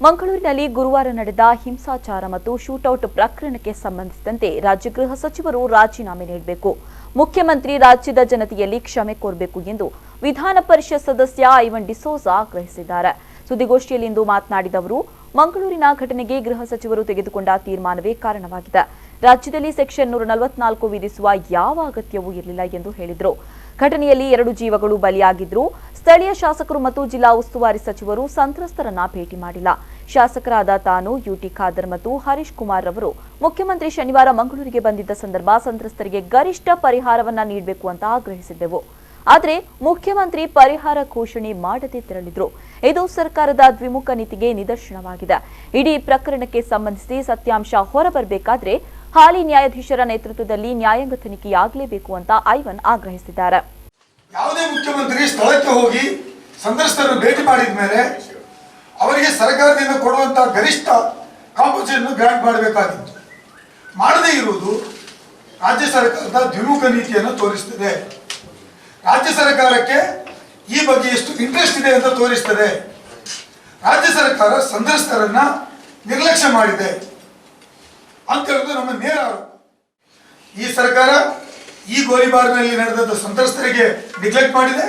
ಮಂಗಳೂರಿನಲ್ಲಿ ಗುರುವಾರ ನಡೆದ ಹಿಂಸಾಚಾರ ಮತ್ತು ಶೂಟೌಟ್ ಪ್ರಕರಣಕ್ಕೆ ಸಂಬಂಧಿಸಿದಂತೆ ರಾಜ್ಯ ಗೃಹ ಸಚಿವರು ರಾಜೀನಾಮೆ ನೀಡಬೇಕು. ಮುಖ್ಯಮಂತ್ರಿ ರಾಜ್ಯದ ಜನತೆಯಲ್ಲಿ ಕ್ಷಮೆ ಕೋರಬೇಕು ಎಂದು ವಿಧಾನ ಪರಿಷತ್ ಸದಸ್ಯ ಐವನ್ ಡಿಸೋಜಾ ಆಗ್ರಹಿಸಿದ್ದಾರೆ. ಸುದ್ದಿಗೋಷ್ಠಿಯಲ್ಲಿಂದು ಮಾತನಾಡಿದ ಅವರು, ಮಂಗಳೂರಿನ ಘಟನೆಗೆ ಗೃಹ ಸಚಿವರು ತೆಗೆದುಕೊಂಡ ತೀರ್ಮಾನವೇ ಕಾರಣವಾಗಿದೆ. ರಾಜ್ಯದಲ್ಲಿ ಸೆಕ್ಷನ್ 144 ವಿಧಿಸುವ ಯಾವ ಅಗತ್ಯವೂ ಇರಲಿಲ್ಲ ಎಂದು ಹೇಳಿದರು. ಘಟನೆಯಲ್ಲಿ 2 ಜೀವಗಳು ಬಲಿಯಾಗಿದ್ರು. ಸ್ಥಳೀಯ ಶಾಸಕರು ಮತ್ತು ಜಿಲ್ಲಾ ಉಸ್ತುವಾರಿ ಸಚಿವರು ಸಂತ್ರಸ್ತರನ್ನ ಭೇಟಿ ಮಾಡಿಲ್ಲ. ಶಾಸಕರಾದ ತಾನು, ಯುಟಿ ಖಾದರ್ ಮತ್ತು ಹರೀಶ್ ಕುಮಾರ್ ಅವರು ಮುಖ್ಯಮಂತ್ರಿ ಶನಿವಾರ ಮಂಗಳೂರಿಗೆ ಬಂದಿದ್ದ ಸಂದರ್ಭ ಸಂತ್ರಸ್ತರಿಗೆ ಗರಿಷ್ಠ ಪರಿಹಾರವನ್ನ ನೀಡಬೇಕು ಅಂತ ಆಗ್ರಹಿಸಿದ್ದೆವು. ಆದರೆ ಮುಖ್ಯಮಂತ್ರಿ ಪರಿಹಾರ ಘೋಷಣೆ ಮಾಡದೆ ತೆರಳಿದ್ರು. ಇದು ಸರ್ಕಾರದ ದ್ವಿಮುಖ ನೀತಿಗೆ ನಿದರ್ಶನವಾಗಿದೆ. ಇಡೀ ಪ್ರಕರಣಕ್ಕೆ ಸಂಬಂಧಿಸಿ ಸತ್ಯಾಂಶ ಹೊರಬರಬೇಕಾದ್ರೆ ಹಾಲಿ ನ್ಯಾಯಾಧೀಶರ ನೇತೃತ್ವದಲ್ಲಿ ನ್ಯಾಯಾಂಗ ತನಿಖೆಯಾಗಲೇಬೇಕು ಅಂತ ಐವನ್ ಆಗ್ರಹಿಸಿದ್ದಾರೆ. ಯಾವುದೇ ಮುಖ್ಯಮಂತ್ರಿ ಸ್ಥಳಕ್ಕೆ ಹೋಗಿ ಸಂತ್ರಸ್ತರನ್ನು ಭೇಟಿ ಮಾಡಿದ ಮೇಲೆ ಅವರಿಗೆ ಸರ್ಕಾರದಿಂದ ಕೊಡುವಂತಹ ಗರಿಷ್ಠ ಕಾಂಪನ್ಸೇಷನ್ ಗ್ರಾಂಟ್ ಮಾಡಬೇಕಾಗಿತ್ತು. ಮಾಡದೇ ಇರುವುದು ರಾಜ್ಯ ಸರ್ಕಾರದ ದ್ವಿಮುಖ ನೀತಿಯನ್ನು ತೋರಿಸುತ್ತದೆ. ರಾಜ್ಯ ಸರ್ಕಾರಕ್ಕೆ ಈ ಬಗ್ಗೆ ಎಷ್ಟು ಇಂಟ್ರೆಸ್ಟ್ ಇದೆ ಅಂತ ತೋರಿಸುತ್ತದೆ. ರಾಜ್ಯ ಸರ್ಕಾರ ಸಂತ್ರಸ್ತರನ್ನ ನಿರ್ಲಕ್ಷ್ಯ ಮಾಡಿದೆ ಅಂತ ಹೇಳುವುದು ನಮ್ಮ ನೇರ ಆರೋಪ. ಈ ಸರ್ಕಾರ ಈ ಗೋಲಿಬಾರ್ನಲ್ಲಿ ನಡೆದಂತ ಸಂತ್ರಸ್ತರಿಗೆ ನೆಗ್ಲೆಕ್ಟ್ ಮಾಡಿದೆ.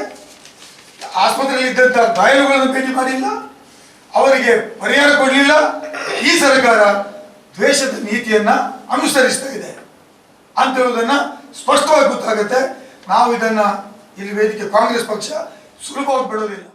ಆಸ್ಪತ್ರೆಯಲ್ಲಿ ಇದ್ದಂತ ಗಾಯಾಳುಗಳನ್ನು ಭೇಟಿ ಮಾಡಿಲ್ಲ, ಅವರಿಗೆ ಪರಿಹಾರ ಕೊಡಲಿಲ್ಲ. ಈ ಸರ್ಕಾರ ದ್ವೇಷದ ನೀತಿಯನ್ನ ಅನುಸರಿಸ್ತಾ ಇದೆ ಅಂತ ಹೇಳುವುದನ್ನ ಸ್ಪಷ್ಟವಾಗಿ ಗೊತ್ತಾಗುತ್ತೆ. ನಾವು ಇದನ್ನ ಇಲ್ಲಿ ವೇದಿಕೆ ಕಾಂಗ್ರೆಸ್ ಪಕ್ಷ ಸುಲಭವಾಗಿ ಬಿಡೋದಿಲ್ಲ.